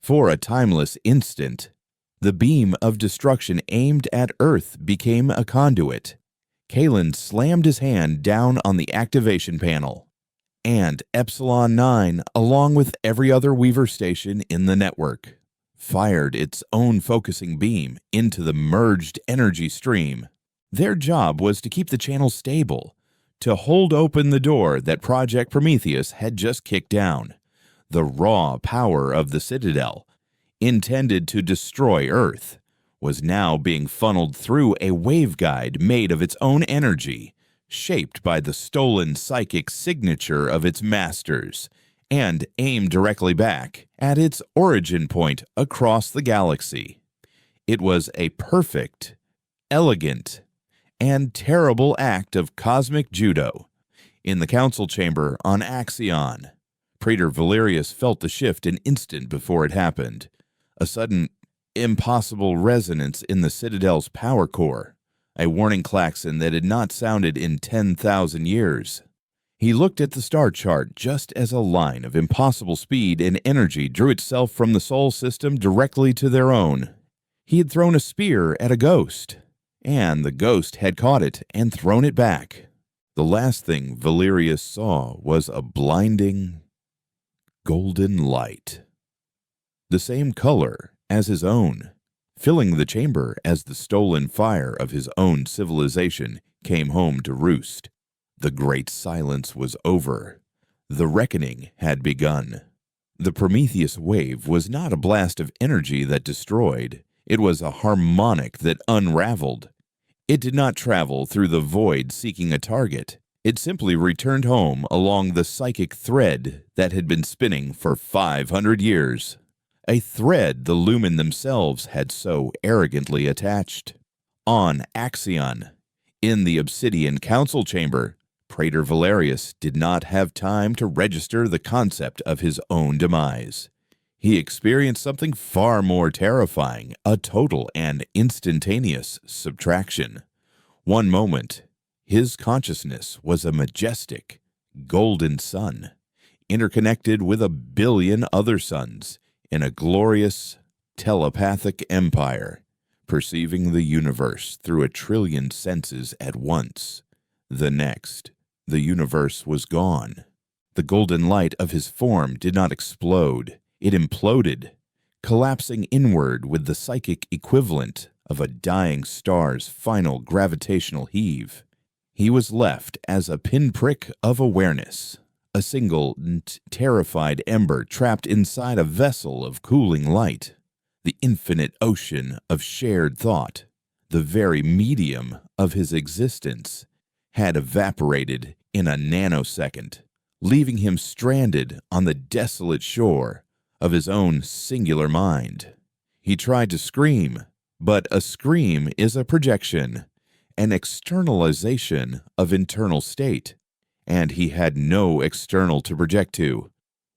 For a timeless instant, the beam of destruction aimed at Earth became a conduit. Kalen slammed his hand down on the activation panel, and Epsilon 9, along with every other Weaver station in the network, fired its own focusing beam into the merged energy stream. Their job was to keep the channel stable, to hold open the door that Project Prometheus had just kicked down. The raw power of the Citadel, intended to destroy Earth, was now being funneled through a waveguide made of its own energy, shaped by the stolen psychic signature of its masters, and aimed directly back at its origin point across the galaxy. It was a perfect, elegant, and terrible act of cosmic judo. In the council chamber on Axion, Praetor Valerius felt the shift an instant before it happened, a sudden, impossible resonance in the Citadel's power core, a warning klaxon that had not sounded in 10,000 years. He looked at the star chart just as a line of impossible speed and energy drew itself from the Sol system directly to their own. He had thrown a spear at a ghost, and the ghost had caught it and thrown it back. The last thing Valerius saw was a blinding, golden light, the same color as his own, filling the chamber as the stolen fire of his own civilization came home to roost. The great silence was over. The reckoning had begun. The Prometheus wave was not a blast of energy that destroyed. It was a harmonic that unraveled. It did not travel through the void seeking a target. It simply returned home along the psychic thread that had been spinning for 500 years. A thread the Lumen themselves had so arrogantly attached. On Axion, in the Obsidian Council Chamber, Praetor Valerius did not have time to register the concept of his own demise. He experienced something far more terrifying, a total and instantaneous subtraction. One moment, his consciousness was a majestic, golden sun, interconnected with a billion other suns in a glorious, telepathic empire, perceiving the universe through a trillion senses at once. The next, the universe was gone. The golden light of his form did not explode. It imploded, collapsing inward with the psychic equivalent of a dying star's final gravitational heave. He was left as a pinprick of awareness, a single terrified ember trapped inside a vessel of cooling light. The infinite ocean of shared thought, the very medium of his existence, had evaporated in a nanosecond, leaving him stranded on the desolate shore of his own singular mind. He tried to scream, but a scream is a projection, an externalization of internal state, and he had no external to project to.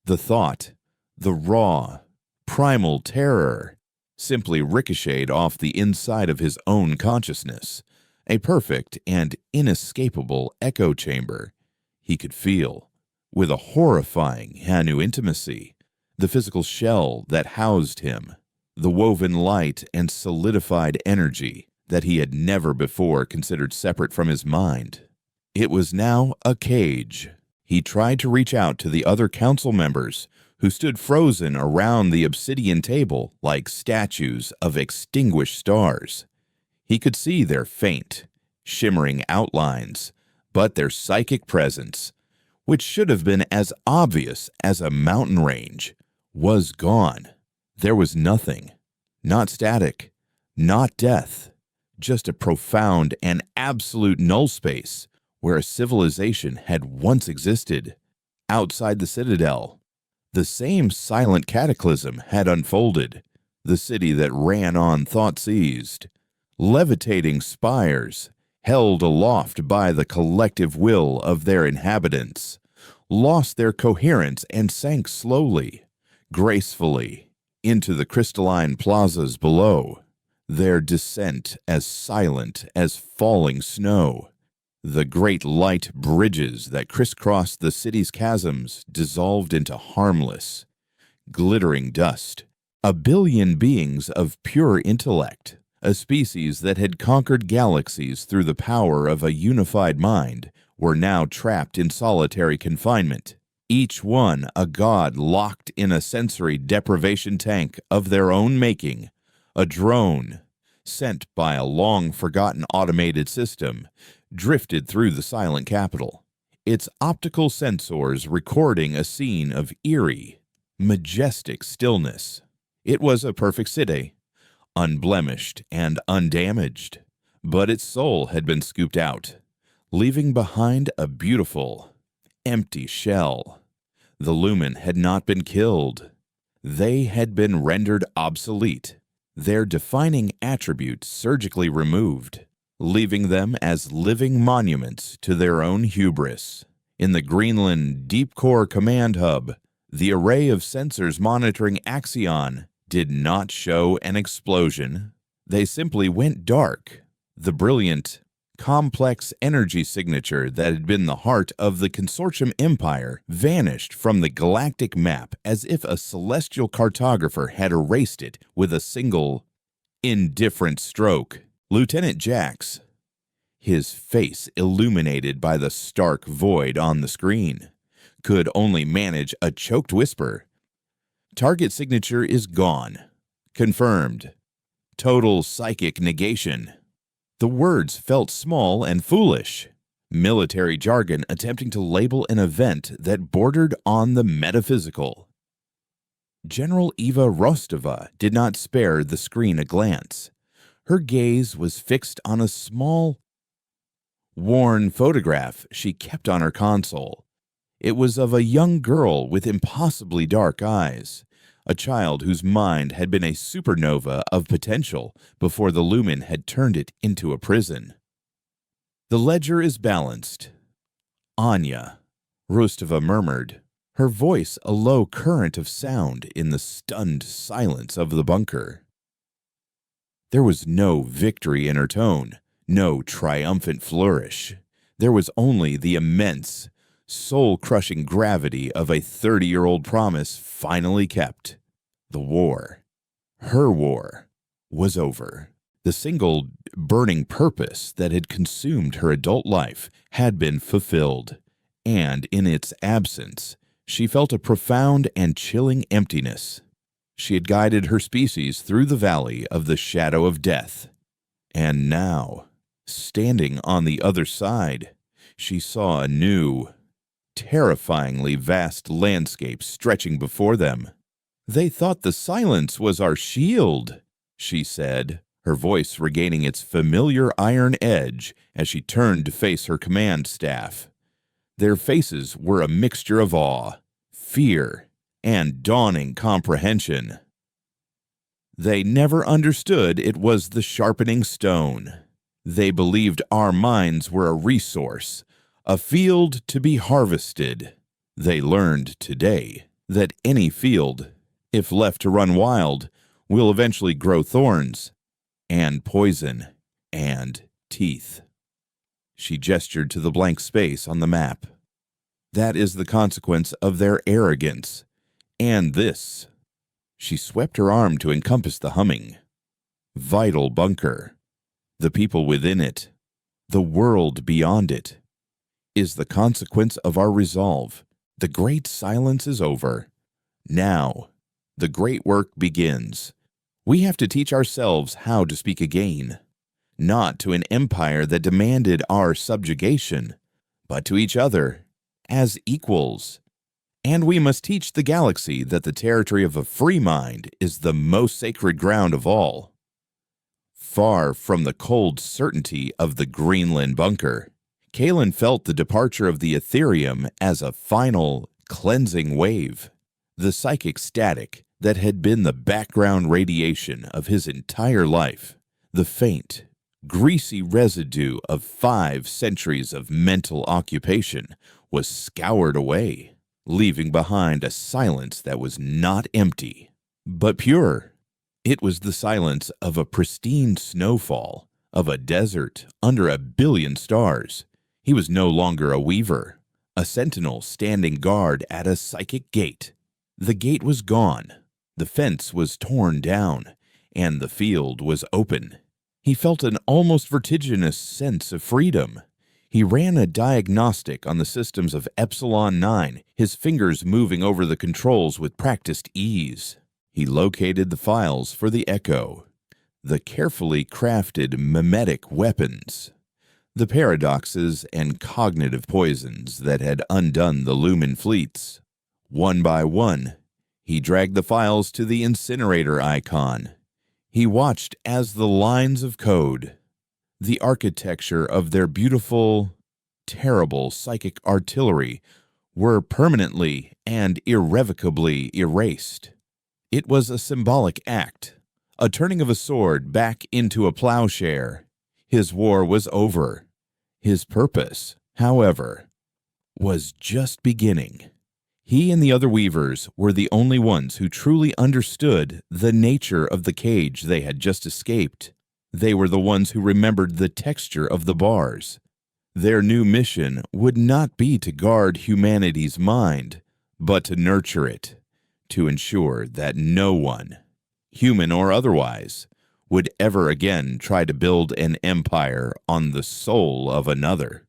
The thought, the raw, primal terror, simply ricocheted off the inside of his own consciousness, a perfect and inescapable echo chamber. He could feel, with a horrifying Hanu intimacy, the physical shell that housed him, the woven light and solidified energy that he had never before considered separate from his mind. It was now a cage. He tried to reach out to the other council members who stood frozen around the obsidian table like statues of extinguished stars. He could see their faint, shimmering outlines, but their psychic presence, which should have been as obvious as a mountain range, was gone. There was nothing, not static, not death, just a profound and absolute null space where a civilization had once existed. Outside the citadel, the same silent cataclysm had unfolded, the city that ran on thought-seized, levitating spires, held aloft by the collective will of their inhabitants, lost their coherence and sank slowly, gracefully, into the crystalline plazas below, their descent as silent as falling snow. The great light bridges that crisscrossed the city's chasms dissolved into harmless, glittering dust. A billion beings of pure intellect, a species that had conquered galaxies through the power of a unified mind, were now trapped in solitary confinement, each one a god locked in a sensory deprivation tank of their own making, a drone, sent by a long-forgotten automated system, drifted through the silent capital, its optical sensors recording a scene of eerie, majestic stillness. It was a perfect city, unblemished and undamaged, but its soul had been scooped out, leaving behind a beautiful, empty shell. The Lumen had not been killed. They had been rendered obsolete, their defining attributes surgically removed, leaving them as living monuments to their own hubris. In the Greenland Deep Core Command Hub, the array of sensors monitoring Axion did not show an explosion. They simply went dark. The brilliant, complex energy signature that had been the heart of the Consortium Empire vanished from the galactic map as if a celestial cartographer had erased it with a single, indifferent stroke. Lieutenant Jax, his face illuminated by the stark void on the screen, could only manage a choked whisper. Target signature is gone. Confirmed. Total psychic negation. The words felt small and foolish, military jargon attempting to label an event that bordered on the metaphysical. General Eva Rostova did not spare the screen a glance. Her gaze was fixed on a small, worn photograph she kept on her console. It was of a young girl with impossibly dark eyes, a child whose mind had been a supernova of potential before the lumen had turned it into a prison. "The ledger is balanced, Anya," Rostova murmured, her voice a low current of sound in the stunned silence of the bunker. There was no victory in her tone, no triumphant flourish. There was only the immense, soul-crushing gravity of a 30-year-old promise finally kept. The war, her war, was over. The single burning purpose that had consumed her adult life had been fulfilled, and in its absence, she felt a profound and chilling emptiness. She had guided her species through the valley of the shadow of death, and now, standing on the other side, she saw a new, terrifyingly vast landscape stretching before them. "They thought the silence was our shield," she said, her voice regaining its familiar iron edge as she turned to face her command staff. Their faces were a mixture of awe, fear, and dawning comprehension. They never understood it was the sharpening stone. They believed our minds were a resource, a field to be harvested. They learned today that any field, if left to run wild, will eventually grow thorns and poison and teeth. She gestured to the blank space on the map. "That is the consequence of their arrogance. And this," she swept her arm to encompass the humming, "vital bunker, the people within it, the world beyond it, is the consequence of our resolve. The great silence is over. Now, the great work begins. We have to teach ourselves how to speak again, not to an empire that demanded our subjugation, but to each other as equals. And we must teach the galaxy that the territory of a free mind is the most sacred ground of all." Far from the cold certainty of the Greenland bunker, Kalen felt the departure of the Ethereum as a final, cleansing wave. The psychic static that had been the background radiation of his entire life, the faint, greasy residue of 5 centuries of mental occupation, was scoured away, leaving behind a silence that was not empty, but pure. It was the silence of a pristine snowfall, of a desert under a billion stars. He was no longer a weaver, a sentinel standing guard at a psychic gate. The gate was gone, the fence was torn down, and the field was open. He felt an almost vertiginous sense of freedom. He ran a diagnostic on the systems of Epsilon 9, his fingers moving over the controls with practiced ease. He located the files for the Echo, the carefully crafted mimetic weapons, the paradoxes and cognitive poisons that had undone the Lumen fleets. One by one, he dragged the files to the incinerator icon. He watched as the lines of code, the architecture of their beautiful, terrible psychic artillery, were permanently and irrevocably erased. It was a symbolic act, a turning of a sword back into a plowshare. His war was over. His purpose, however, was just beginning. He and the other weavers were the only ones who truly understood the nature of the cage they had just escaped. They were the ones who remembered the texture of the bars. Their new mission would not be to guard humanity's mind, but to nurture it, to ensure that no one, human or otherwise, would ever again try to build an empire on the soul of another.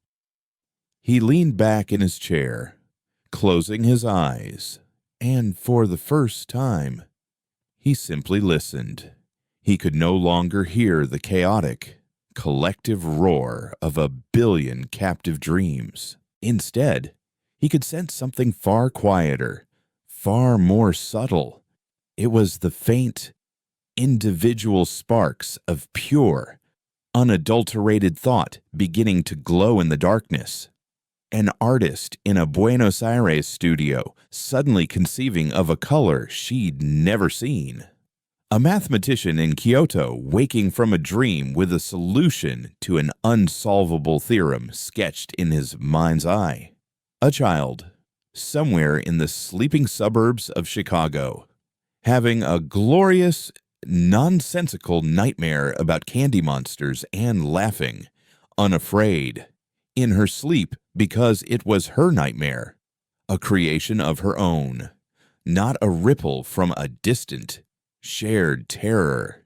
He leaned back in his chair, closing his eyes, and for the first time, he simply listened. He could no longer hear the chaotic, collective roar of a billion captive dreams. Instead, he could sense something far quieter, far more subtle. It was the faint, individual sparks of pure, unadulterated thought beginning to glow in the darkness. An artist in a Buenos Aires studio suddenly conceiving of a color she'd never seen. A mathematician in Kyoto waking from a dream with a solution to an unsolvable theorem sketched in his mind's eye. A child, somewhere in the sleeping suburbs of Chicago, having a glorious, nonsensical nightmare about candy monsters and laughing, unafraid, in her sleep because it was her nightmare, a creation of her own, not a ripple from a distant, shared terror.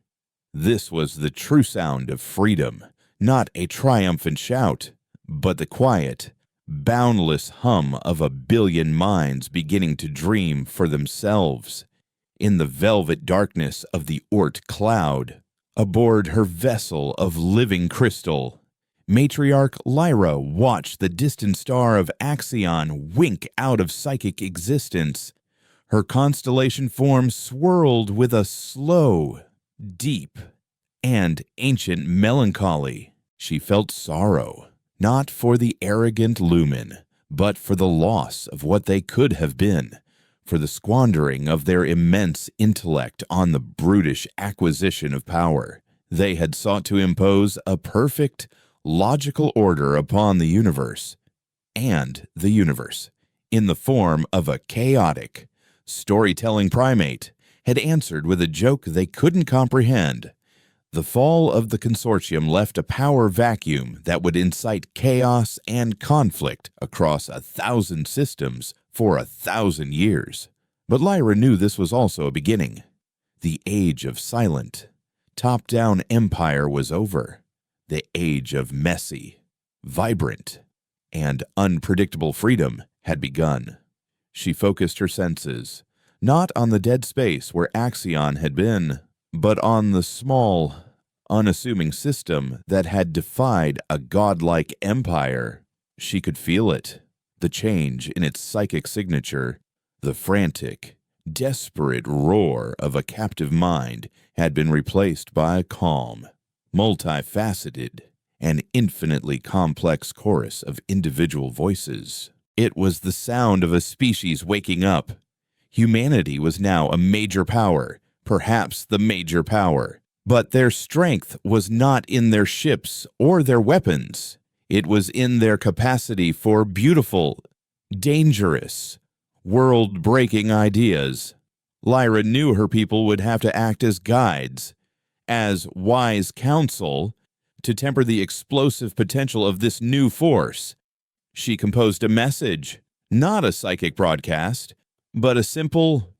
This was the true sound of freedom, not a triumphant shout, but the quiet, boundless hum of a billion minds beginning to dream for themselves. In the velvet darkness of the Oort cloud, aboard her vessel of living crystal, matriarch Lyra watched the distant star of Axion wink out of psychic existence. Her constellation form swirled with a slow, deep, and ancient melancholy. She felt sorrow, not for the arrogant lumen, but for the loss of what they could have been, for the squandering of their immense intellect on the brutish acquisition of power. They had sought to impose a perfect, logical order upon the universe, and the universe, in the form of a chaotic, storytelling primate, had answered with a joke they couldn't comprehend. The fall of the consortium left a power vacuum that would incite chaos and conflict across 1,000 systems for 1,000 years. But Lyra knew this was also a beginning. The age of silent, top-down empire was over. The age of messy, vibrant, and unpredictable freedom had begun. She focused her senses, not on the dead space where Axion had been, but on the small, unassuming system that had defied a godlike empire. She could feel it, the change in its psychic signature. The frantic, desperate roar of a captive mind had been replaced by a calm, multifaceted, and infinitely complex chorus of individual voices. It was the sound of a species waking up. Humanity was now a major power, perhaps the major power. But their strength was not in their ships or their weapons. It was in their capacity for beautiful, dangerous, world-breaking ideas. Lyra knew her people would have to act as guides, as wise counsel, to temper the explosive potential of this new force. She composed a message, not a psychic broadcast, but a simple,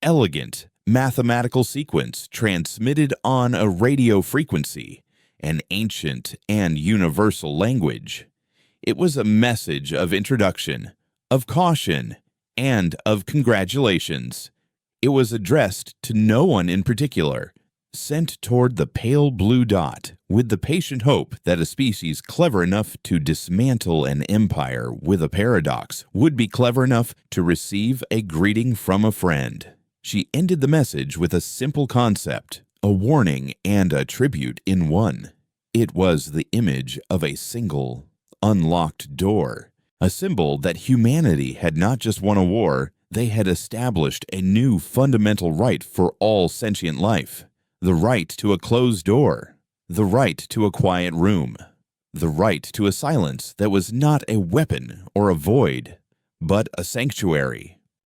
elegant, mathematical sequence transmitted on a radio frequency, an ancient and universal language. It was a message of introduction, of caution, and of congratulations. It was addressed to no one in particular, sent toward the pale blue dot with the patient hope that a species clever enough to dismantle an empire with a paradox would be clever enough to receive a greeting from a friend. She ended the message with a simple concept, a warning and a tribute in one. It was the image of a single, unlocked door, a symbol that humanity had not just won a war, they had established a new fundamental right for all sentient life. The right to a closed door, the right to a quiet room, the right to a silence that was not a weapon or a void, but a sanctuary.